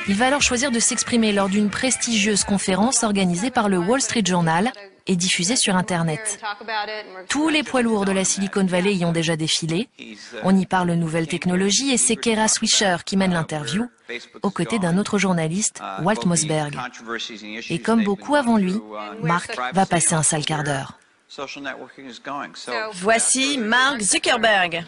Il va alors choisir de s'exprimer lors d'une prestigieuse conférence organisée par le Wall Street Journal et diffusée sur Internet. Tous les poids lourds de la Silicon Valley y ont déjà défilé. On y parle nouvelles technologies et c'est Kara Swisher qui mène l'interview, aux côtés d'un autre journaliste, Walt Mossberg. Et comme beaucoup avant lui, Mark va passer un sale quart d'heure. Voici Mark Zuckerberg.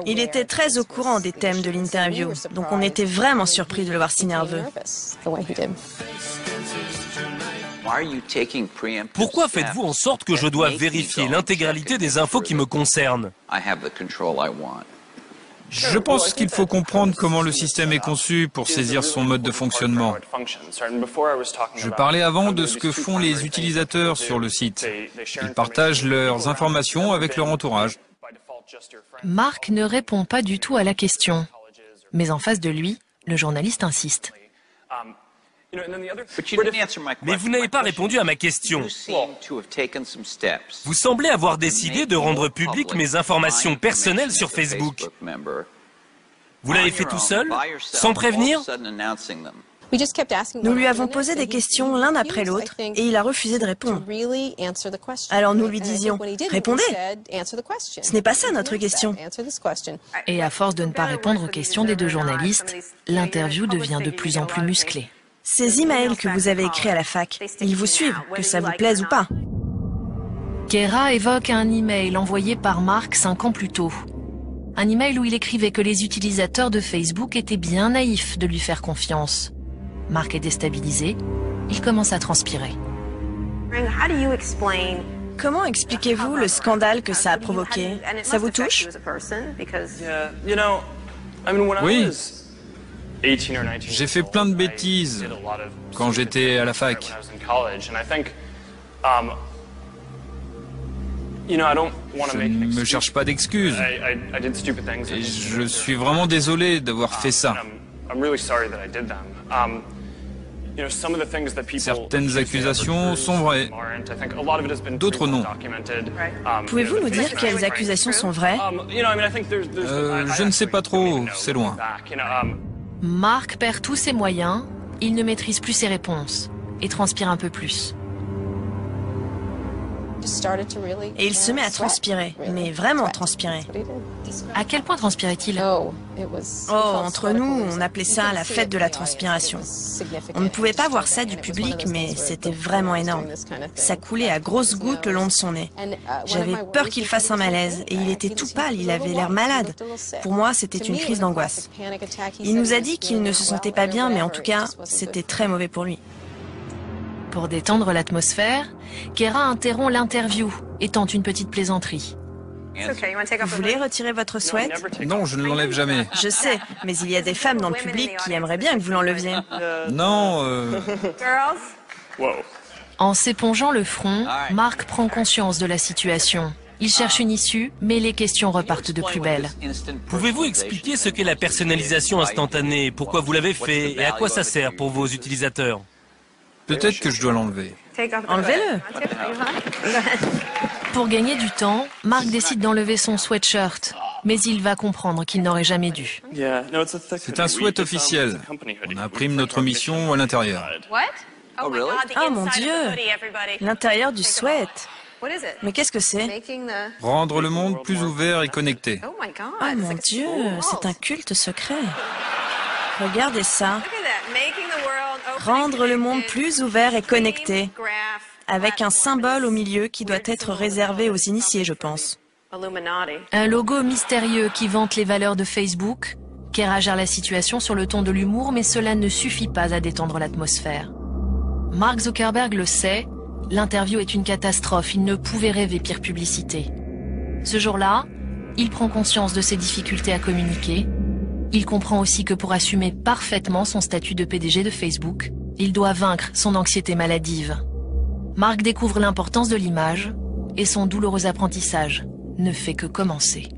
Il était très au courant des thèmes de l'interview, donc on était vraiment surpris de le voir si nerveux. Pourquoi faites-vous en sorte que je dois vérifier l'intégralité des infos qui me concernent? Je pense qu'il faut comprendre comment le système est conçu pour saisir son mode de fonctionnement. Je parlais avant de ce que font les utilisateurs sur le site. Ils partagent leurs informations avec leur entourage. Mark ne répond pas du tout à la question. Mais en face de lui, le journaliste insiste. Mais vous n'avez pas répondu à ma question. Vous semblez avoir décidé de rendre publiques mes informations personnelles sur Facebook. Vous l'avez fait tout seul, sans prévenir? Nous lui avons posé des questions l'un après l'autre et il a refusé de répondre. Alors nous lui disions, répondez. Ce n'est pas ça notre question. Et à force de ne pas répondre aux questions des deux journalistes, l'interview devient de plus en plus musclée. Ces emails que vous avez écrits à la fac, ils vous suivent, que ça vous plaise ou pas. Kara évoque un email envoyé par Mark 5 ans plus tôt. Un email où il écrivait que les utilisateurs de Facebook étaient bien naïfs de lui faire confiance. Mark est déstabilisé, il commence à transpirer. Comment expliquez-vous le scandale que ça a provoqué? Ça vous touche? Oui. J'ai fait plein de bêtises quand j'étais à la fac. Je ne me cherche pas d'excuses. Et je suis vraiment désolé d'avoir fait ça. Certaines accusations sont vraies, d'autres non. Pouvez-vous nous dire quelles accusations sont vraies? Je ne sais pas trop, c'est loin. Mark perd tous ses moyens, il ne maîtrise plus ses réponses et transpire un peu plus. Et il se met à transpirer, mais vraiment transpirer. À quel point transpirait-il? Oh, entre nous, on appelait ça la fête de la transpiration. On ne pouvait pas voir ça du public, mais c'était vraiment énorme. Ça coulait à grosses gouttes le long de son nez. J'avais peur qu'il fasse un malaise, et il était tout pâle, il avait l'air malade. Pour moi, c'était une crise d'angoisse. Il nous a dit qu'il ne se sentait pas bien, mais en tout cas, c'était très mauvais pour lui. Pour détendre l'atmosphère, Kara interrompt l'interview et tente une petite plaisanterie. Vous voulez retirer votre sweat? Non, je ne l'enlève jamais. Je sais, mais il y a des femmes dans le public qui aimeraient bien que vous l'enleviez. Non, En s'épongeant le front, Mark prend conscience de la situation. Il cherche une issue, mais les questions repartent de plus belle. Pouvez-vous expliquer ce qu'est la personnalisation instantanée, pourquoi vous l'avez fait et à quoi ça sert pour vos utilisateurs? peut-être que je dois l'enlever. Enlevez-le. Pour gagner du temps, Mark décide d'enlever son sweatshirt, mais il va comprendre qu'il n'aurait jamais dû. C'est un sweat officiel. On imprime notre mission à l'intérieur. Oh mon Dieu! L'intérieur du sweat. Mais qu'est-ce que c'est? Rendre le monde plus ouvert et connecté. Oh mon Dieu, c'est un culte secret. Regardez ça. Rendre le monde plus ouvert et connecté. Avec un symbole au milieu qui doit être réservé aux initiés, je pense. Un logo mystérieux qui vante les valeurs de Facebook. Kara gère la situation sur le ton de l'humour, mais cela ne suffit pas à détendre l'atmosphère. Mark Zuckerberg le sait, l'interview est une catastrophe, il ne pouvait rêver pire publicité. Ce jour-là, il prend conscience de ses difficultés à communiquer. Il comprend aussi que pour assumer parfaitement son statut de PDG de Facebook, il doit vaincre son anxiété maladive. Mark découvre l'importance de l'image et son douloureux apprentissage ne fait que commencer.